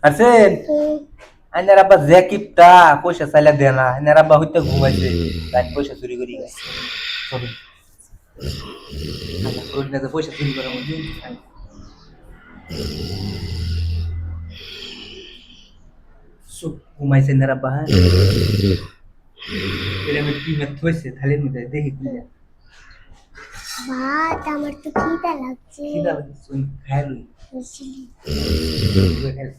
আছেন আইনার আব্বা জ্যাকিপটা পয়সা চাইলা দেয় না আইনার আব্বা হইতে ঘুমাইছে তাই পয়সা চুরি করি গেছে চলুন পয়সা চুরি করার মধ্যে ঘুমাইছে আইনার আব্বা হ্যাঁ এটা আমি কি মেথ হয়েছে থালির মধ্যে দেখি কি ভাত আমার তো খিদা লাগছে খিদা লাগছে খাই লই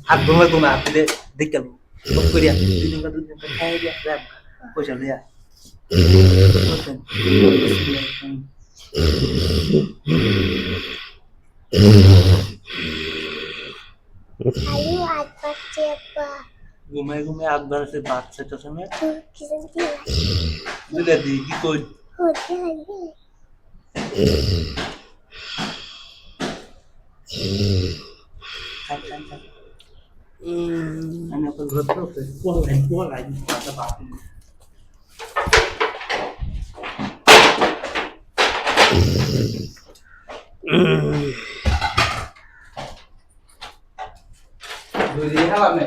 হাত ঘুমাই ঘুমা আপনি দেখে লো বক করিয়া দুদিন খাই দিয়া যাব পয়সা লইয়া খালি ভাত পাচ্ছে আপা ঘুমাই ঘুমাই একবার সে বাচ্চাটার সঙ্গে কি জানতে দুধে দিই কি কই হতে লাগে খাই খাই খাই আমি আপনার ঘর তো কোলাই বাচ্চা বাচ্চা দুই হালা মে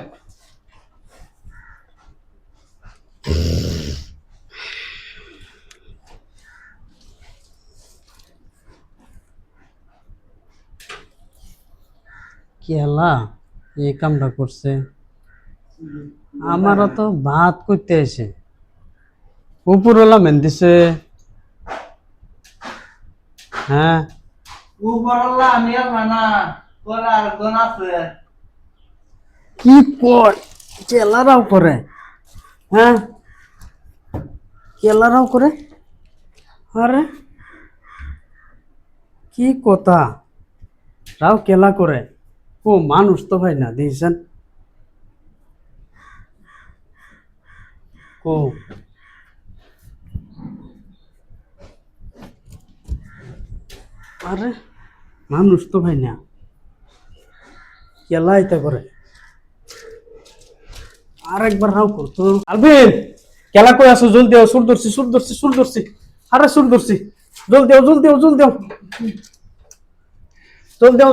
কি আল্লাহ এই কামটা করছে আমারও তো ভাত করতে এসে উপরওয়ালা মেন দিছে হ্যাঁ উপরওয়ালা আমি আর না তোরা আর কোন আছে কি কর কেলারাও করে হ্যাঁ কেলারাও করে আরে কি কথা রাও কেলা করে ও মানুষ তো ভাই না দিয়েছেন ও আরে মানুষ তো ভাই না কেলা এটা করে আরেকবার রাও করতো আলবিন কেলা কই আসো জলদি আও সুর ধরছি আরে সুর ধরছি জলদি আও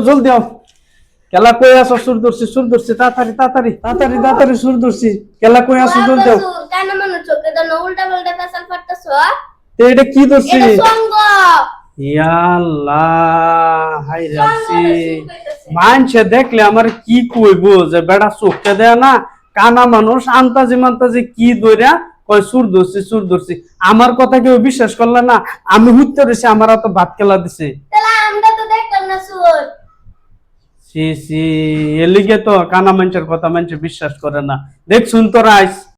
জলদি আও কেলা কই আসো সুর ধরছি তাড়াতাড়ি সুর ধরছি কেলা কই আসো জলদি আও কেন মনে চোখে দাও উল্টা পাল্টা পেছাল ফাটতাছো তো এটা কি ধরছি এটা সঙ্গ ইয়া আল্লাহ হাই রাসি মানছে দেখলে আমার কি কইবো যে বেটা চোখটা দেয় না কানা মানুষ আন্তাজি কি দইরা কয় সুর ধরছি আমার কথা কেউ বিশ্বাস করলে না আমি হুইতে রইছি আমার তো ভাত কেলা দিছে তাহলে আমরা তো দেখতাম না সুর সি এলিগে তো কানা মানুষের কথা মানুষ বিশ্বাস করে না দেখ শুন তোরা আইস